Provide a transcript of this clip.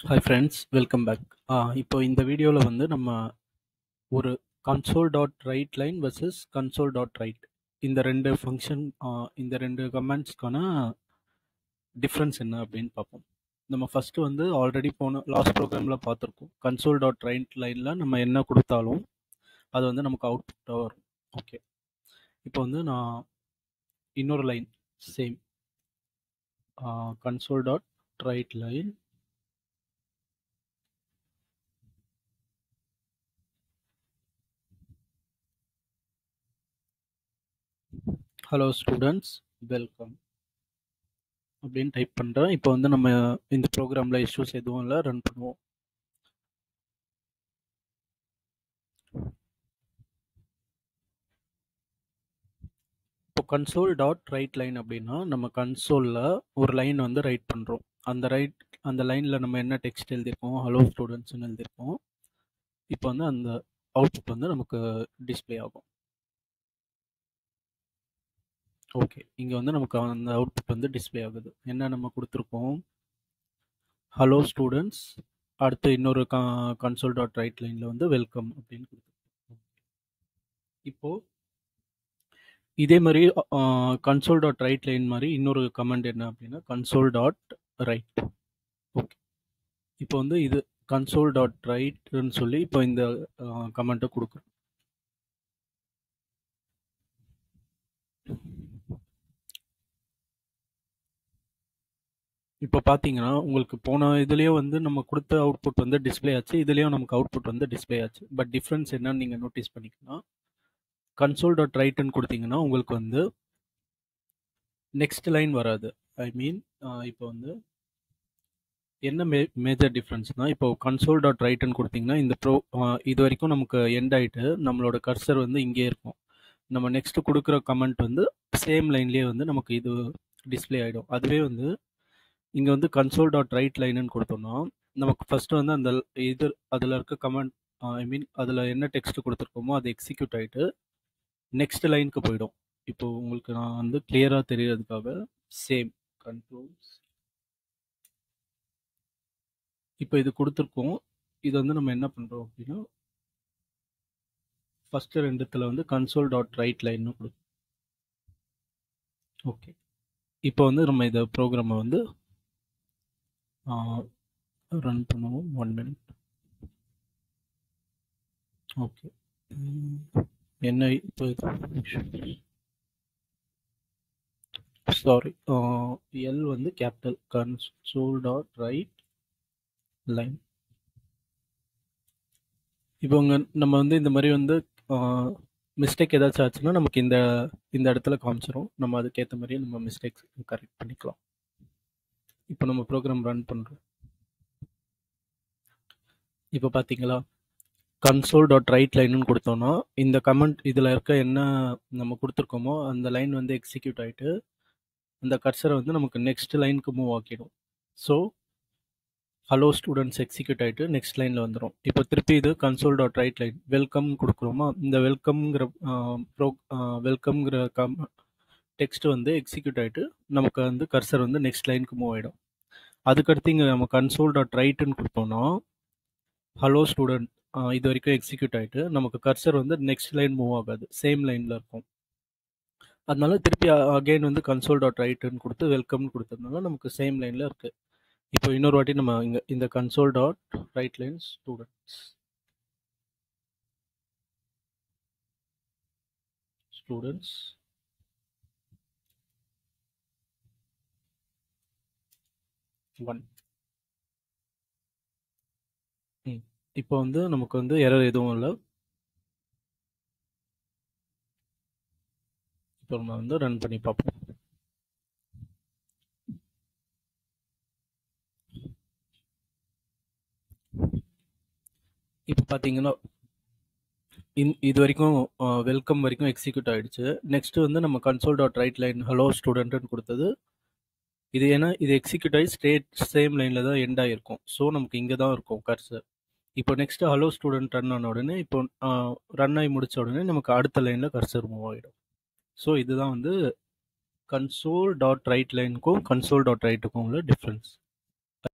Hi friends, welcome back. இப்போ இந்த வீடியோவில் வந்து நம்ம ஒரு console dot write line versus console dot right இந்த ரெண்டு ஃபங்க்ஷன், இந்த ரெண்டு கமெண்ட்ஸ்க்கான டிஃப்ரென்ஸ் என்ன அப்படின்னு பார்ப்போம். நம்ம ஃபஸ்ட்டு வந்து ஆல்ரெடி போன லாஸ்ட் ப்ரோக்ராமில் பார்த்துருக்கோம். கன்சோல் டாட் ரைட் லைனில் நம்ம என்ன கொடுத்தாலும் அது வந்து நமக்கு அவுட்புட்டாக வரும். ஓகே, இப்போ வந்து நான் இன்னொரு line same console dot write line hello students welcome அப்படின்னு டைப் பண்ணுறேன். இப்போ வந்து நம்ம இந்த ப்ரோக்ராமில் இஷ்யூஸ் எதுவும் இல்லை, ரன் பண்ணுவோம். இப்போ கன்சோல் டாட் ரைட் லைன் அப்படின்னா நம்ம கன்சோலில் ஒரு லைன் வந்து ரைட் பண்ணுறோம். அந்த லைனில் நம்ம என்ன டெக்ஸ்ட் எழுதியிருக்கோம், ஹலோ ஸ்டூடெண்ட்ஸ்னு எழுதியிருக்கோம். இப்போ வந்து அந்த அவுட்புட் வந்து நமக்கு டிஸ்பிளே ஆகும். ஓகே, இங்கே வந்து நமக்கு அந்த அவுட்புட் வந்து டிஸ்பிளே ஆகுது. என்ன நம்ம கொடுத்துருக்கோம், ஹலோ ஸ்டூடெண்ட்ஸ், அடுத்து இன்னொரு கன்சோல் டாட் ரைட் லைனில் வந்து வெல்கம் அப்படின்னு கொடுத்துருக்கோம். இப்போது இதே மாதிரி கன்சோல் டாட் ரைட் லைன் மாதிரி இன்னொரு கமெண்ட் என்ன அப்படின்னா கன்சோல் டாட் ரைட். ஓகே, இப்போ வந்து இது கன்சோல் டாட் ரைட்னு சொல்லி இப்போ இந்த கமெண்ட்டை கொடுக்குறோம். இப்போ பார்த்தீங்கன்னா உங்களுக்கு போன இதுலேயும் வந்து நம்ம கொடுத்த அவுட்புட் வந்து டிஸ்பிளே ஆச்சு, இதுலேயும் நமக்கு அவுட்புட் வந்து டிஸ்பிளே ஆச்சு. பட் டிஃப்ரென்ஸ் என்னன்னு நீங்கள் நோட்டீஸ் பண்ணிக்கலாம். கன்சோல் டாட் ரைட்னு கொடுத்தீங்கன்னா உங்களுக்கு வந்து நெக்ஸ்ட் லைன் வராது. ஐ மீன் இப்போ வந்து என்ன மேஜர் டிஃப்ரென்ஸ்னால், இப்போ கன்சோல் டாட் ரைட்னு கொடுத்தீங்கன்னா இந்த இது வரைக்கும் நமக்கு எண்ட் ஆகிட்டு நம்மளோட கர்சர் வந்து இங்கே இருக்கும். நம்ம நெக்ஸ்ட் கொடுக்குற கமெண்ட் வந்து சேம் லைன்லேயே வந்து நமக்கு இது டிஸ்பிளே ஆகிடும். அதுவே வந்து இங்கே வந்து கன்சோல் டாட் ரைட் லைனுன்னு கொடுத்தோம்னா நமக்கு ஃபஸ்ட்டு வந்து அந்த இது அதில் இருக்க கமெண்ட், ஐ மீன் அதில் என்ன டெக்ஸ்ட் கொடுத்துருக்கோமோ அது எக்ஸிக்யூட் ஆகிட்டு நெக்ஸ்ட் லைனுக்கு போயிடும். இப்போ உங்களுக்கு நான் வந்து கிளியராக தெரியறதுக்காக சேம் கண்ட்ரோல்ஸ் இப்போ இது கொடுத்துருக்கோம். இது வந்து நம்ம என்ன பண்ணுறோம் அப்படின்னா ஃபஸ்ட்டு ரெண்டுத்தில் வந்து கன்சோல் டாட் ரைட் லைன்னு கொடுக்கும். ஓகே, இப்போ வந்து நம்ம இதை ப்ரோக்ராமை வந்து ரன் பண்ணுவோம். 1 minute. ஓகே, என்ன இப்போ சாரி, எல் வந்து capital console dot write line. இப்போ நம்ம வந்து இந்த மாதிரி வந்து மிஸ்டேக் ஏதாச்சும் ஆச்சுன்னா நமக்கு இந்த இடத்துல காமிச்சிரும். நம்ம அதுக்கேற்ற மாதிரியே நம்ம மிஸ்டேக்ஸ் கரெக்ட் பண்ணிக்கலாம். இப்போ நம்ம ப்ரோக்ராம் ரன் பண்ணுறோம். இப்போ பார்த்தீங்களா, கன்சோல் டாட் ரைட் லைன்னு கொடுத்தோன்னா இந்த கமெண்ட் இதில் இருக்க என்ன நம்ம கொடுத்துருக்கோமோ அந்த லைன் வந்து எக்ஸிக்யூட் ஆகிட்டு அந்த கர்சரை வந்து நமக்கு நெக்ஸ்ட் லைனுக்கு மூவ் ஆக்கிடும். ஸோ ஹலோ ஸ்டூடெண்ட்ஸ் எக்ஸிக்யூட் ஆகிட்டு நெக்ஸ்ட் லைனில் வந்துடும். இப்போ திருப்பி இது console dot write line welcome கொடுக்குறோமா, இந்த வெல்கம்ங்கிற டெக்ஸ்ட் வந்து எக்ஸிக்யூட் ஆகிட்டு நமக்கு வந்து கர்சர் வந்து நெக்ஸ்ட் லைனுக்கு மூவ் ஆகிடும். அதுக்கடுத்து இங்கே நம்ம கன்சோல் டாட் ரைட்டுன்னு கொடுத்தோன்னா ஹலோ ஸ்டூடெண்ட் இது வரைக்கும் எக்ஸிக்யூட் ஆகிட்டு நமக்கு கர்சர் வந்து நெக்ஸ்ட் லைன் மூவ் ஆகாது, சேம் லைனில் இருக்கும். அதனால திருப்பி அகெயின் வந்து கன்சோல் டாட் ரைட்டுன்னு கொடுத்து வெல்கம்னு கொடுத்ததுனால நமக்கு சேம் லைனில் இருக்குது. இப்போ இன்னொரு வாட்டி நம்ம இங்கே இந்த console dot write line students 1. இப்போ வந்து நமக்கு வந்து எரர் எதுவும் இல்லை. இப்போ நம்ம வந்து ரன் பண்ணி பார்ப்போம். இப்போ பார்த்தீங்கன்னா இது வரைக்கும் வெல்கம் வரைக்கும் எக்ஸிக்யூட் ஆகிடுச்சு. நெக்ஸ்ட்டு வந்து நம்ம console dot write line hello ஸ்டூடெண்ட்டுன்னு கொடுத்தது இது. ஏன்னா இது எக்ஸிக்யூட் ஆகி சேம் லைனில் தான் எண்ட் ஆகிருக்கும். ஸோ நமக்கு இங்கே தான் இருக்கும் கர்சர். இப்போ நெக்ஸ்ட்டு ஹலோ ஸ்டூடெண்ட் ரன் ஆன உடனே இப்போ ரன் ஆகி முடித்த உடனே நமக்கு அடுத்த லைனில் கர்சர் மூவ் ஆகிடும். ஸோ இதுதான் வந்து கன்சோல் டாட் ரைட் லைனுக்கும் கன்சோல் டாட் ரைட்டுக்கும் உள்ள டிஃப்ரென்ஸ்.